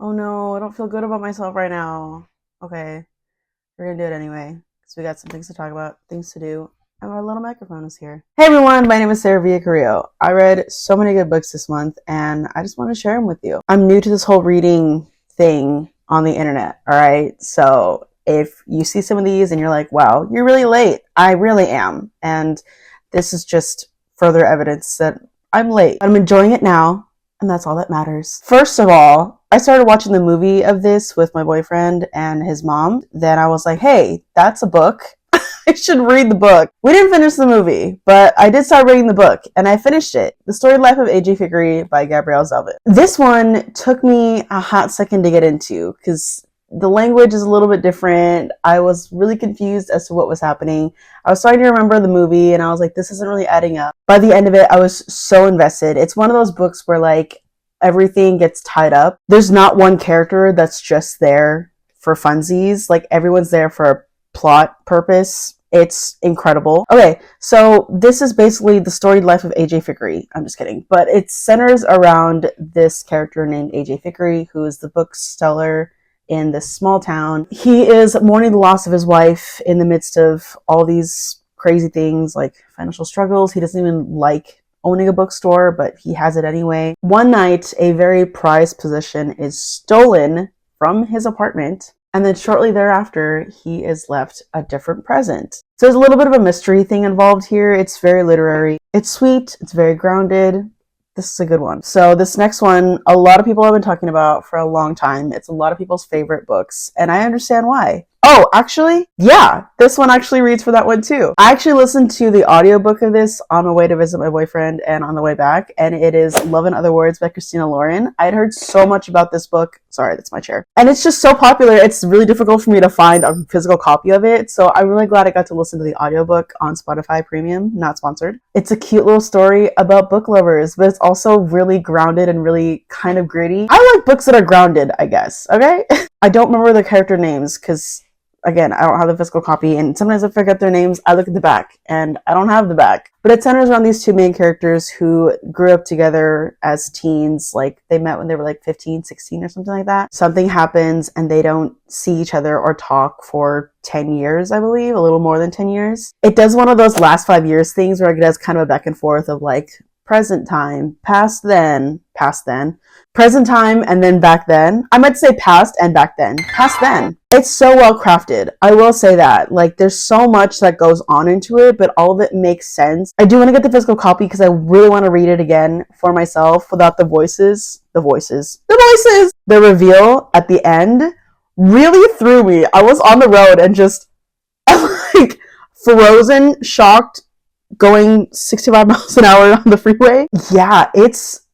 Oh no, I don't feel good about myself right now. Okay, we're gonna do it anyway because we got some things to talk about, things to do, and our little microphone is here. Hey everyone, my name is Sarah Villacarrillo. I read so many good books this month, and I just want to share them with you. I'm new to this whole reading thing on the internet, all right? So if you see some of these and you're like, wow, you're really late, I really am. And this is just further evidence that I'm late. I'm enjoying it now, and that's all that matters. First of all, I started watching the movie of this with my boyfriend and his mom. Then I was like, hey, that's a book. I should read the book. We didn't finish the movie, but I did start reading the book, and I finished it. The Storied Life of A.J. Fikry by Gabrielle Zevin. This one took me a hot second to get into, because the language is a little bit different. I was really confused as to what was happening. I was starting to remember the movie, and I was like, this isn't really adding up. By the end of it, I was so invested. It's one of those books where, like, everything gets tied up. There's not one character that's just there for funsies. Like, everyone's there for a plot purpose. It's incredible. Okay, so this is basically the storied life of A.J. Fikry. I'm just kidding. But it centers around this character named A.J. Fikry, who is the bookseller in this small town. He is mourning the loss of his wife in the midst of all these crazy things like financial struggles. He doesn't even like owning a bookstore, but he has it anyway. One night, a very prized possession is stolen from his apartment, and then shortly thereafter, he is left a different present. So there's a little bit of a mystery thing involved here. It's very literary. It's sweet. It's very grounded. This is a good one. So this next one, a lot of people have been talking about for a long time. It's a lot of people's favorite books, and I understand why. Oh, actually, yeah, this one actually reads for that one too. I actually listened to the audiobook of this on my way to visit my boyfriend and on the way back, and it is Love in Other Words by Christina Lauren. I had heard so much about this book. Sorry, that's my chair. And it's just so popular, it's really difficult for me to find a physical copy of it, so I'm really glad I got to listen to the audiobook on Spotify Premium, not sponsored. It's a cute little story about book lovers, but it's also really grounded and really kind of gritty. I like books that are grounded, I guess, okay? I don't remember the character names, because again, I don't have the physical copy, and sometimes I forget their names. I look at the back, and I don't have the back. But it centers around these two main characters who grew up together as teens. Like, they met when they were like 15, 16 or something like that. Something happens, and they don't see each other or talk for 10 years, I believe. A little more than 10 years. It does one of those last 5 years things where it does kind of a back and forth of like, present time, past then, present time, and then back then. I might say past and back then. Past then. It's so well crafted. I will say that. Like, there's so much that goes on into it, but all of it makes sense. I do want to get the physical copy because I really want to read it again for myself without the voices. The reveal at the end really threw me. I was on the road and just like frozen, shocked, going 65 miles an hour on the freeway. Yeah, it's,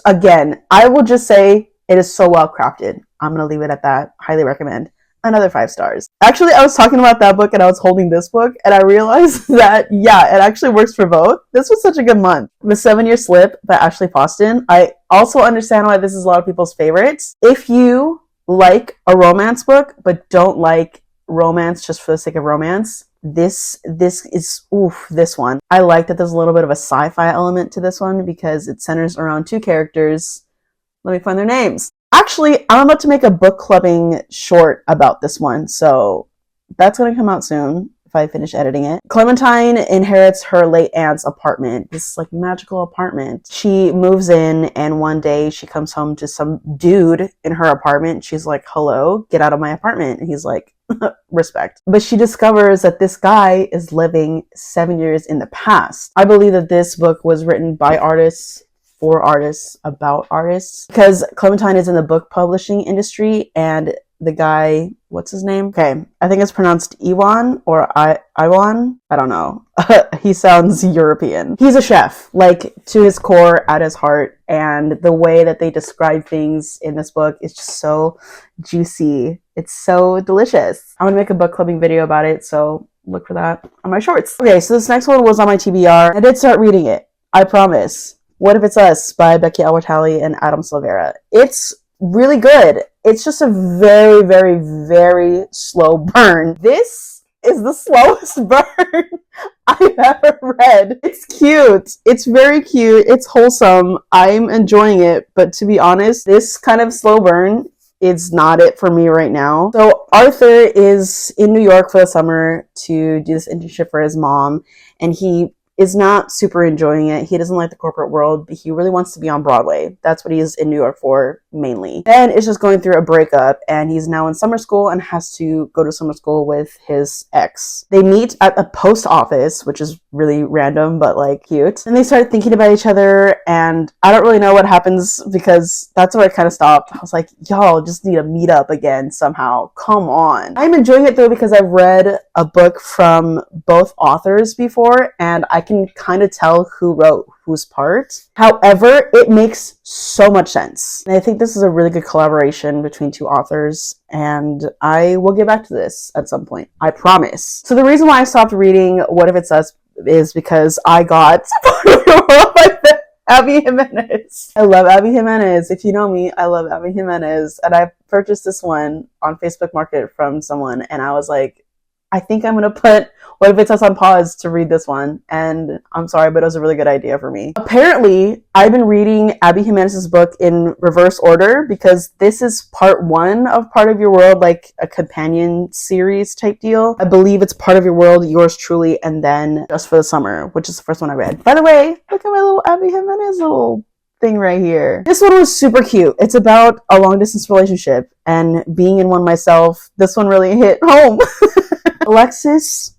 again, I will just say it is so well crafted. I'm going to leave it at that. Highly recommend. Another 5 stars. Actually, I was talking about that book and I was holding this book and I realized that, yeah, it actually works for both. This was such a good month. The 7-Year Slip by Ashley Faustin. I also understand why this is a lot of people's favorites. If you like a romance book but don't like romance just for the sake of romance, this is this one. I like that there's a little bit of a sci-fi element to this one because it centers around 2 characters. Let me find their names. Actually, I'm about to make a book clubbing short about this one, so that's going to come out soon if I finish editing it. Clementine inherits her late aunt's apartment, this like magical apartment. She moves in, and one day she comes home to some dude in her apartment. She's like, hello, get out of my apartment. And he's like, respect. But she discovers that this guy is living 7 years in the past. I believe that this book was written by artists, for artists, about artists, because Clementine is in the book publishing industry, and the guy, what's his name? Okay, I think it's pronounced Iwan or Iwan. I don't know. He sounds European. He's a chef, like to his core, at his heart, and the way that they describe things in this book is just so juicy. It's so delicious. I'm gonna make a book clubbing video about it, so look for that on my shorts. Okay, so this next one was on my TBR. I did start reading it, I promise. What If It's Us by Becky Albertalli and Adam Silvera. It's really good. It's just a very, very, very slow burn. This is the slowest burn I've ever read. It's cute. It's very cute. It's wholesome. I'm enjoying it. But to be honest, this kind of slow burn it's not it for me right now. So Arthur is in New York for the summer to do this internship for his mom, and he is not super enjoying it. He doesn't like the corporate world, but he really wants to be on Broadway. That's what he's in New York for, mainly. Ben is just going through a breakup, and he's now in summer school and has to go to summer school with his ex. They meet at a post office, which is really random, but like cute. And they start thinking about each other, and I don't really know what happens because that's where I kind of stopped. I was like, y'all just need to meet up again somehow. Come on. I'm enjoying it though because I've read a book from both authors before, and I can kind of tell who wrote whose part. However, it makes so much sense. And I think this is a really good collaboration between two authors, and I will get back to this at some point. I promise. So the reason why I stopped reading What If It's Us is because I got Abby Jimenez. I love Abby Jimenez. If you know me, I love Abby Jimenez. And I purchased this one on Facebook Market from someone, and I was like, I think I'm going to put What If It's Us on pause to read this one. And I'm sorry, but it was a really good idea for me. Apparently, I've been reading Abby Jimenez's book in reverse order because this is part 1 of Part of Your World, like a companion series type deal. I believe it's Part of Your World, Yours Truly, and then Just for the Summer, which is the first one I read. By the way, look at my little Abby Jimenez little thing right here. This one was super cute. It's about a long distance relationship, and being in one myself, this one really hit home. Alexis,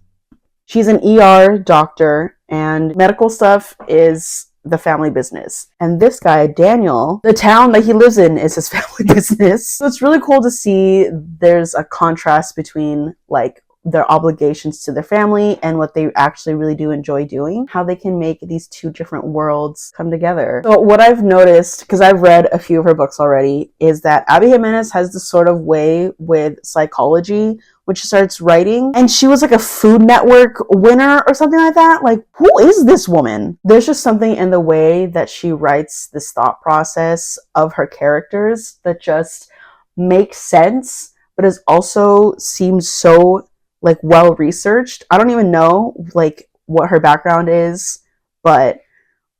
she's an ER doctor, and medical stuff is the family business. And this guy, Daniel, the town that he lives in is his family business. So it's really cool to see there's a contrast between like their obligations to their family and what they actually really do enjoy doing, how they can make these two different worlds come together. So what I've noticed, because I've read a few of her books already, is that Abby Jimenez has this sort of way with psychology when she starts writing, and she was like a Food Network winner or something like that. Like, who is this woman? There's just something in the way that she writes this thought process of her characters that just makes sense, but is also seems so like well researched. I don't even know like what her background is, but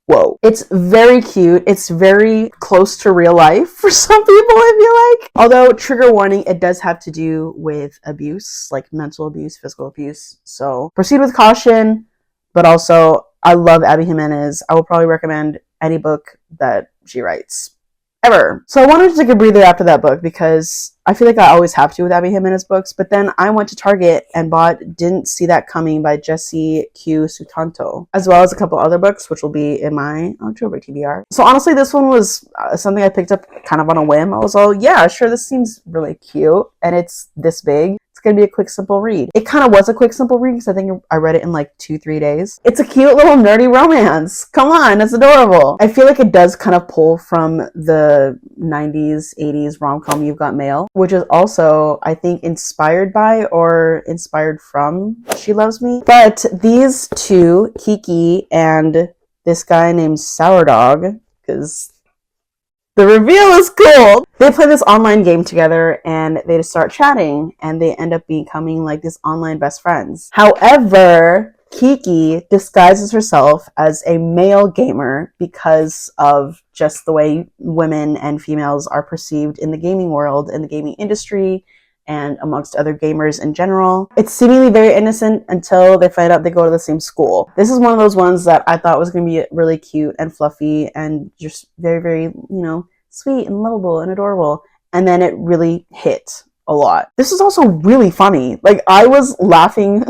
whoa. It's very cute. It's very close to real life for some people, I feel like. Although, trigger warning, it does have to do with abuse, like mental abuse, physical abuse. So proceed with caution, but also I love Abby Jimenez. I will probably recommend any book that she writes. Ever. So I wanted to take a breather after that book because I feel like I always have to with Abby Jimenez books, but then I went to Target and bought Didn't See That Coming by Jessie Q. Sutanto, as well as a couple other books, which will be in my October TBR. So honestly, this one was something I picked up kind of on a whim. I was all, yeah, sure, this seems really cute, and it's this big. It's going to be a quick, simple read. It kind of was a quick, simple read because I think I read it in like 2-3 days. It's a cute little nerdy romance. Come on, it's adorable. I feel like it does kind of pull from the 90s, 80s rom-com You've Got Mail, which is also, I think, inspired by or inspired from She Loves Me. But these two, Kiki and this guy named Sourdog, because the reveal is cool. They play this online game together and they just start chatting and they end up becoming like these online best friends. However, Kiki disguises herself as a male gamer because of just the way women and females are perceived in the gaming world, in the gaming industry, and amongst other gamers in general. It's seemingly very innocent until they find out they go to the same school. This is one of those ones that I thought was going to be really cute and fluffy and just very, very, sweet and lovable and adorable. And then it really hit a lot. This is also really funny. Like, I was laughing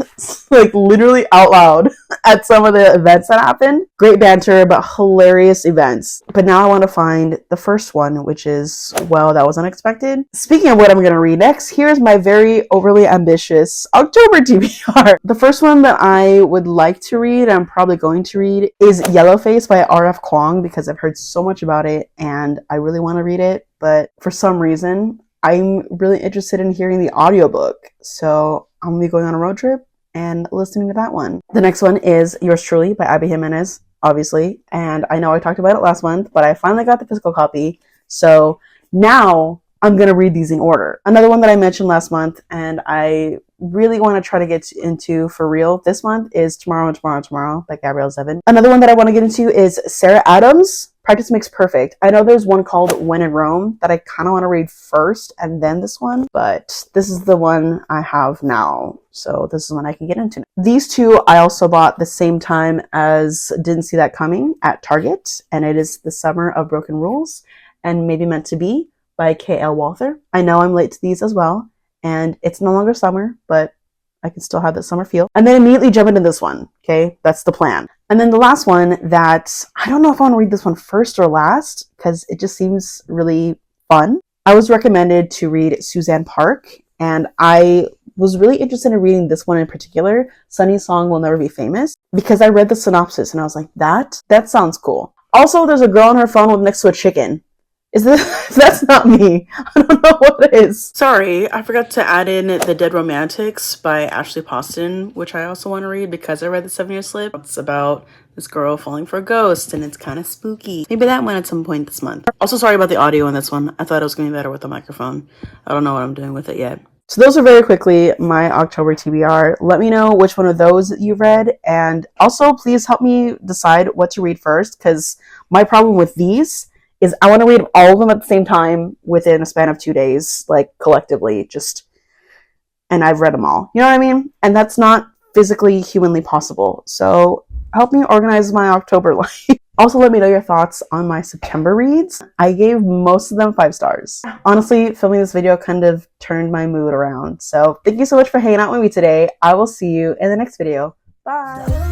like literally out loud at some of the events that happened. Great banter, but hilarious events. But now I want to find the first one, which is, well, that was unexpected. Speaking of what I'm going to read next, here's my very overly ambitious October TBR. The first one that I would like to read, I'm probably going to read, is Yellowface by R.F. Kuang because I've heard so much about it and I really want to read it. But for some reason, I'm really interested in hearing the audiobook, so I'm going to be going on a road trip and listening to that one. The next one is Yours Truly by Abby Jimenez, obviously, and I know I talked about it last month, but I finally got the physical copy, so now I'm going to read these in order. Another one that I mentioned last month and I really want to try to get into for real this month is Tomorrow and Tomorrow and Tomorrow by Gabrielle Zevin. Another one that I want to get into is Sarah Adams, Practice Makes Perfect. I know there's one called When in Rome that I kind of want to read first and then this one, but this is the one I have now. So this is one I can get into. These two I also bought the same time as Didn't See That Coming at Target, and it is The Summer of Broken Rules and Maybe Meant to Be by K.L. Walther. I know I'm late to these as well, and it's no longer summer, but I can still have that summer feel. And then immediately jump into this one, okay? That's the plan. And then the last one that, I don't know if I want to read this one first or last, because it just seems really fun. I was recommended to read Suzanne Park, and I was really interested in reading this one in particular, Sunny's Song Will Never Be Famous, because I read the synopsis and I was like, that sounds cool. Also, there's a girl on her phone with next to a chicken. That's not me. I don't know what it is. Sorry, I forgot to add in The Dead Romantics by Ashley Poston, which I also want to read because I read The 7-Year Slip. It's about this girl falling for a ghost and it's kind of spooky. Maybe that one at some point this month. Also, sorry about the audio on this one. I thought it was going to be better with the microphone. I don't know what I'm doing with it yet. So those are very quickly my October TBR. Let me know which one of those you've read, and also please help me decide what to read first, because my problem with these is I want to read all of them at the same time within a span of 2 days, like collectively, and I've read them all. You know what I mean? And that's not physically, humanly possible. So help me organize my October life. Also, let me know your thoughts on my September reads. I gave most of them 5 stars. Honestly, filming this video kind of turned my mood around. So thank you so much for hanging out with me today. I will see you in the next video. Bye.